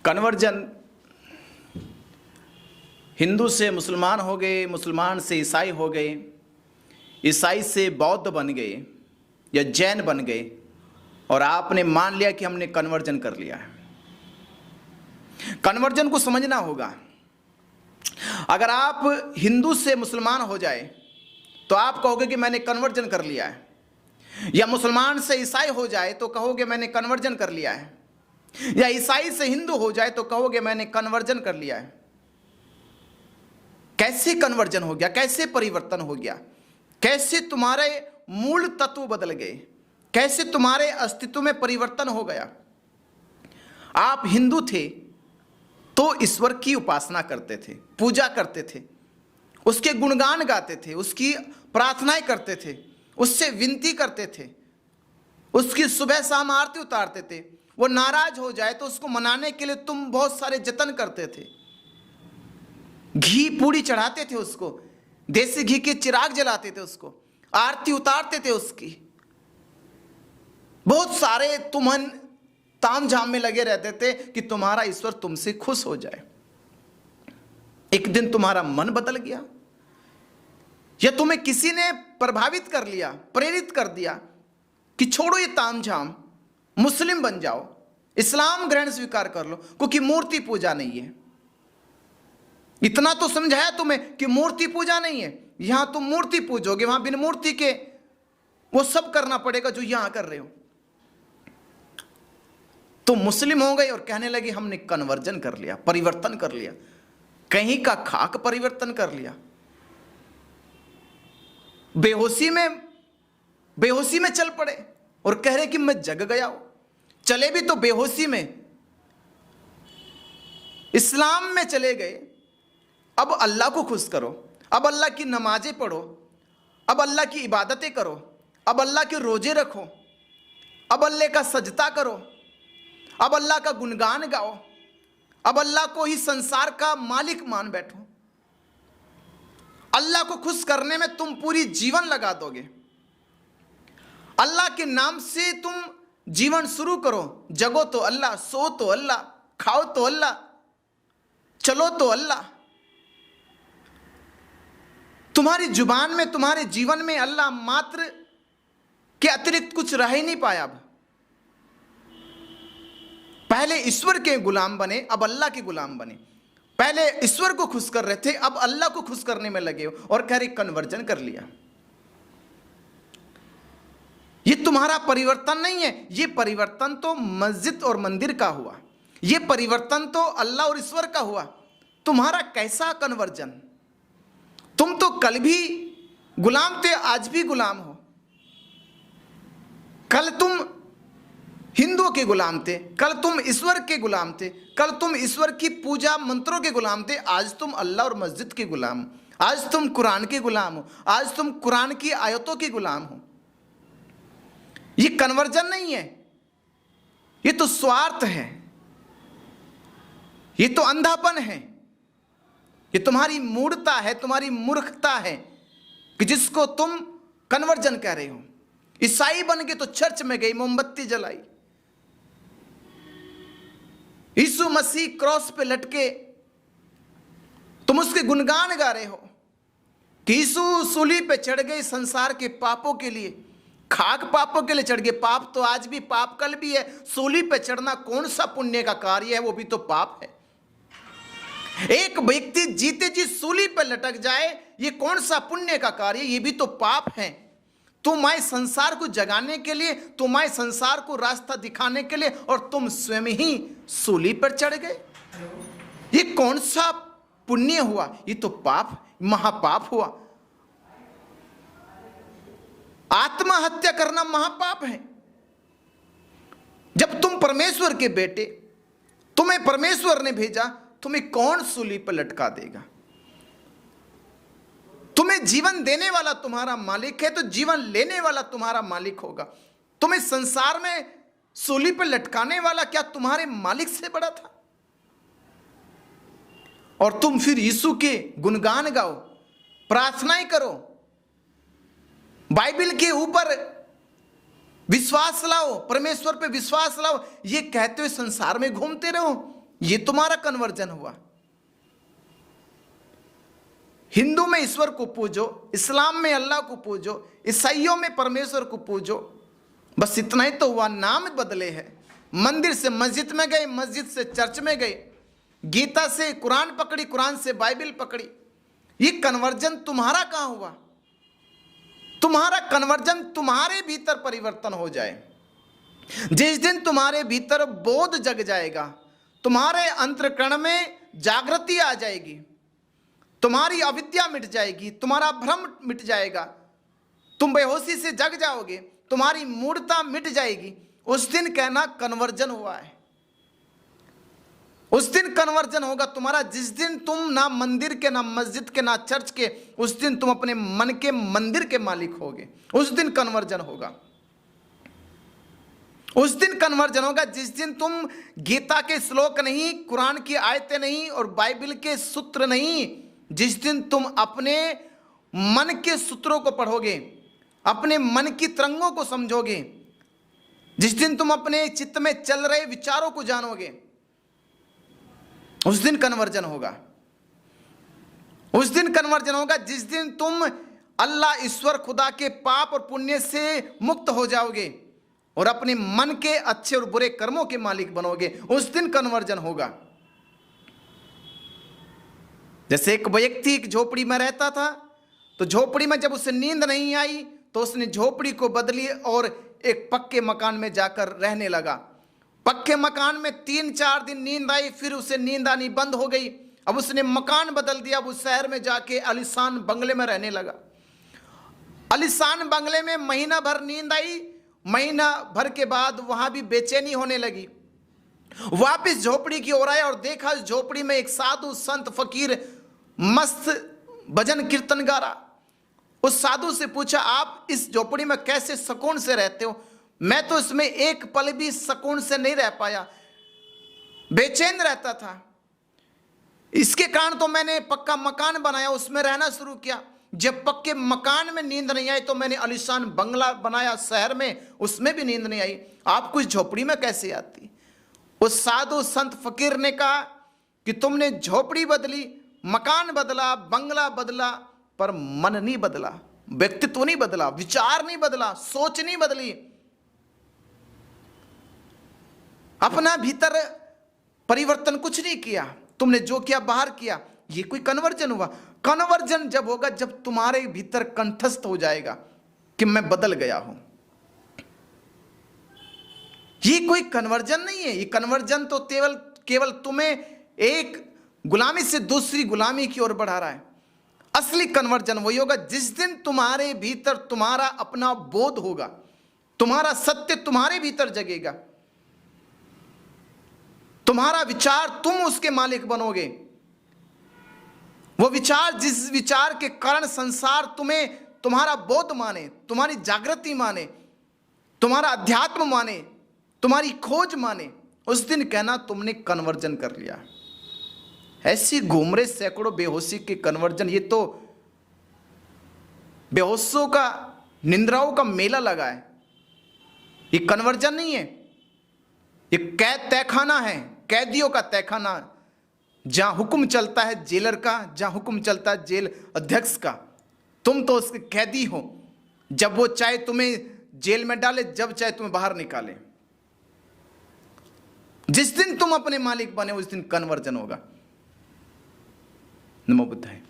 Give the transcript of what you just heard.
Conversion, Hindu से मुसलमान हो गए, मुसलमान से ईसाई हो गए, ईसाई से बौद्ध बन गए या जैन बन गए और आपने मान लिया कि हमने कन्वर्जन कर लिया है। कन्वर्जन को समझना होगा। अगर आप हिंदू से मुसलमान हो जाए तो आप कहोगे कि मैंने कन्वर्जन कर लिया है, या मुसलमान से ईसाई हो जाए तो कहोगे मैंने कन्वर्जन कर लिया है, या ईसाई से हिंदू हो जाए तो कहोगे मैंने कन्वर्जन कर लिया है। कैसे कन्वर्जन हो गया? कैसे परिवर्तन हो गया? कैसे तुम्हारे मूल तत्व बदल गए? कैसे तुम्हारे अस्तित्व में परिवर्तन हो गया? आप हिंदू थे तो ईश्वर की उपासना करते थे, पूजा करते थे, उसके गुणगान गाते थे, उसकी प्रार्थनाएं करते थे, उससे विनती करते थे, उसकी सुबह शाम आरती उतारते थे। वो नाराज हो जाए तो उसको मनाने के लिए तुम बहुत सारे जतन करते थे, घी पूड़ी चढ़ाते थे उसको, देसी घी के चिराग जलाते थे, उसको आरती उतारते थे उसकी। बहुत सारे तुमन ताम झाम में लगे रहते थे कि तुम्हारा ईश्वर तुमसे खुश हो जाए। एक दिन तुम्हारा मन बदल गया या तुम्हें किसी ने प्रभावित कर लिया, प्रेरित कर दिया कि छोड़ो ये ताम झाम, मुस्लिम बन जाओ, इस्लाम ग्रहण स्वीकार कर लो, क्योंकि मूर्ति पूजा नहीं है। इतना तो समझाया तुम्हें कि मूर्ति पूजा नहीं है, यहां तुम मूर्ति पूजोगे, वहां बिन मूर्ति के वो सब करना पड़ेगा जो यहां कर रहे हो। तो मुस्लिम हो गए और कहने लगे हमने कन्वर्जन कर लिया, परिवर्तन कर लिया, कहीं का खाक परिवर्तन कर लिया। बेहोशी में चल पड़े और कह रहे कि मैं जग गया हूं। चले भी तो बेहोशी में, इस्लाम में चले गए। अब अल्लाह को खुश करो, अब अल्लाह की नमाजें पढ़ो, अब अल्लाह की इबादतें करो, अब अल्लाह के रोजे रखो, अब अल्लाह का सजदा करो, अब अल्लाह का गुणगान गाओ, अब अल्लाह को ही संसार का मालिक मान बैठो। अल्लाह को खुश करने में तुम पूरी जीवन लगा दोगे। अल्लाह के नाम से तुम जीवन शुरू करो। जगो तो अल्लाह, सो तो अल्लाह, खाओ तो अल्लाह, चलो तो अल्लाह। तुम्हारी जुबान में, तुम्हारे जीवन में अल्लाह मात्र के अतिरिक्त कुछ रह ही नहीं पाया। अब पहले ईश्वर के गुलाम बने, अब अल्लाह के गुलाम बने। पहले ईश्वर को खुश कर रहे थे, अब अल्लाह को खुश करने में लगे हो और कह रहे कन्वर्जन कर लिया। ये तुम्हारा परिवर्तन नहीं है, ये परिवर्तन तो मस्जिद और मंदिर का हुआ, ये परिवर्तन तो अल्लाह और ईश्वर का हुआ। तुम्हारा कैसा कन्वर्जन? तुम तो कल भी गुलाम थे, आज भी गुलाम हो। कल तुम हिंदुओं के गुलाम थे, कल तुम ईश्वर के गुलाम थे, कल तुम ईश्वर की पूजा मंत्रों के गुलाम थे, आज तुम अल्लाह और मस्जिद के गुलाम हो, आज तुम कुरान के गुलाम हो, आज तुम कुरान की आयतों के गुलाम हो। ये कन्वर्जन नहीं है, ये तो स्वार्थ है, ये तो अंधापन है, ये तुम्हारी मूढ़ता है, तुम्हारी मूर्खता है कि जिसको तुम कन्वर्जन कह रहे हो। ईसाई बन के तो चर्च में गई, मोमबत्ती जलाई, यीशु मसीह क्रॉस पे लटके, तुम उसके गुणगान गा रहे हो कि यीशु सूली पे चढ़ गए संसार के पापों के लिए, खाक पापों के लिए चढ़ गए। पाप तो आज भी, पाप कल भी है। सूली पे चढ़ना कौन सा पुण्य का कार्य है? वो भी तो पाप है। एक व्यक्ति जीते जी सूली पे लटक जाए, ये कौन सा पुण्य का कार्य? ये भी तो पाप है। तुम आए संसार को जगाने के लिए, तुम आए संसार को रास्ता दिखाने के लिए, और तुम स्वयं ही सूली पर चढ़ गए। ये कौन सा पुण्य हुआ? ये तो पाप, महापाप हुआ। आत्महत्या करना महापाप है। जब तुम परमेश्वर के बेटे, तुम्हें परमेश्वर ने भेजा, तुम्हें कौन सूली पर लटका देगा? तुम्हें जीवन देने वाला तुम्हारा मालिक है, तो जीवन लेने वाला तुम्हारा मालिक होगा। तुम्हें संसार में सूली पर लटकाने वाला क्या तुम्हारे मालिक से बड़ा था? और तुम फिर यीशु के गुणगान गाओ, प्रार्थनाएं करो, बाइबल के ऊपर विश्वास लाओ, परमेश्वर पे विश्वास लाओ, ये कहते हुए संसार में घूमते रहो। ये तुम्हारा कन्वर्जन हुआ। हिंदू में ईश्वर को पूजो, इस्लाम में अल्लाह को पूजो, ईसाइयों में परमेश्वर को पूजो, बस इतना ही तो हुआ, नाम बदले हैं। मंदिर से मस्जिद में गए, मस्जिद से चर्च में गए, गीता से कुरान पकड़ी, कुरान से बाइबल पकड़ी। ये कन्वर्जन तुम्हारा कहां हुआ? तुम्हारा कन्वर्जन तुम्हारे भीतर परिवर्तन हो जाए। जिस दिन तुम्हारे भीतर बोध जग जाएगा, तुम्हारे अंतःकरण में जागृति आ जाएगी, तुम्हारी अविद्या मिट जाएगी, तुम्हारा भ्रम मिट जाएगा, तुम बेहोशी से जग जाओगे, तुम्हारी मूढ़ता मिट जाएगी, उस दिन कहना कन्वर्जन हुआ है। उस दिन कन्वर्जन होगा तुम्हारा। जिस दिन तुम ना मंदिर के, ना मस्जिद के, ना चर्च के, उस दिन तुम अपने मन के मंदिर के मालिक होगे। उस दिन कन्वर्जन होगा। उस दिन कन्वर्जन होगा जिस दिन तुम गीता के श्लोक नहीं, कुरान की आयतें नहीं और बाइबल के सूत्र नहीं, जिस दिन तुम अपने मन के सूत्रों को पढ़ोगे, अपने मन की तरंगों को समझोगे, जिस दिन तुम अपने चित्त में चल रहे विचारों को जानोगे, उस दिन कन्वर्जन होगा। उस दिन कन्वर्जन होगा जिस दिन तुम अल्लाह, ईश्वर, खुदा के पाप और पुण्य से मुक्त हो जाओगे और अपने मन के अच्छे और बुरे कर्मों के मालिक बनोगे। उस दिन कन्वर्जन होगा। जैसे एक व्यक्ति एक झोपड़ी में रहता था, तो झोपड़ी में जब उसे नींद नहीं आई तो उसने झोपड़ी को बदली और एक पक्के मकान में जाकर रहने लगा। पक्के मकान में 3-4 दिन नींद आई, फिर उसे नींद आनी बंद हो गई। अब उसने मकान बदल दिया, अब उस शहर में जाके आलीशान बंगले में रहने लगा। आलीशान बंगले में महीना भर नींद आई, महीना भर के बाद वहां भी बेचैनी होने लगी। वापिस झोपड़ी की ओर आया और देखा झोपड़ी में एक साधु संत फकीर मस्त भजन कीर्तन गा रहा। उस साधु से पूछा, आप इस झोपड़ी में कैसे सुकून से रहते हो? मैं तो इसमें एक पल भी सुकून से नहीं रह पाया, बेचैन रहता था। इसके कारण तो मैंने पक्का मकान बनाया, उसमें रहना शुरू किया। जब पक्के मकान में नींद नहीं आई तो मैंने आलीशान बंगला बनाया शहर में, उसमें भी नींद नहीं आई। आपको इस झोपड़ी में कैसे आती? उस साधु संत फकीर ने कहा कि तुमने झोपड़ी बदली, मकान बदला, बंगला बदला, पर मन नहीं बदला, व्यक्तित्व नहीं बदला, विचार नहीं बदला, सोच नहीं बदली। अपना भीतर परिवर्तन कुछ नहीं किया, तुमने जो किया बाहर किया। ये कोई कन्वर्जन हुआ? कन्वर्जन जब होगा जब तुम्हारे भीतर कंठस्थ हो जाएगा कि मैं बदल गया हूं। ये कोई कन्वर्जन नहीं है। ये कन्वर्जन तो केवल तुम्हें एक गुलामी से दूसरी गुलामी की ओर बढ़ा रहा है। असली कन्वर्जन वही होगा जिस दिन तुम्हारे भीतर तुम्हारा अपना बोध होगा, तुम्हारा सत्य तुम्हारे भीतर जगेगा, तुम्हारा विचार, तुम उसके मालिक बनोगे। वो विचार, जिस विचार के कारण संसार तुम्हें तुम्हारा बोध माने, तुम्हारी जागृति माने, तुम्हारा अध्यात्म माने, तुम्हारी खोज माने, उस दिन कहना तुमने कन्वर्जन कर लिया। ऐसी घूम रहे सैकड़ों बेहोशी के कन्वर्जन, ये तो बेहोशों का, निंद्राओं का मेला लगा है। ये कन्वर्जन नहीं है, ये कैद तहखाना है, कैदियों का तहखाना, जहां हुक्म चलता है जेलर का, जहां हुक्म चलता है जेल अध्यक्ष का। तुम तो उसके कैदी हो, जब वो चाहे तुम्हें जेल में डाले, जब चाहे तुम्हें बाहर निकाले। जिस दिन तुम अपने मालिक बने उस दिन कन्वर्जन होगा। नमो बुद्धाय।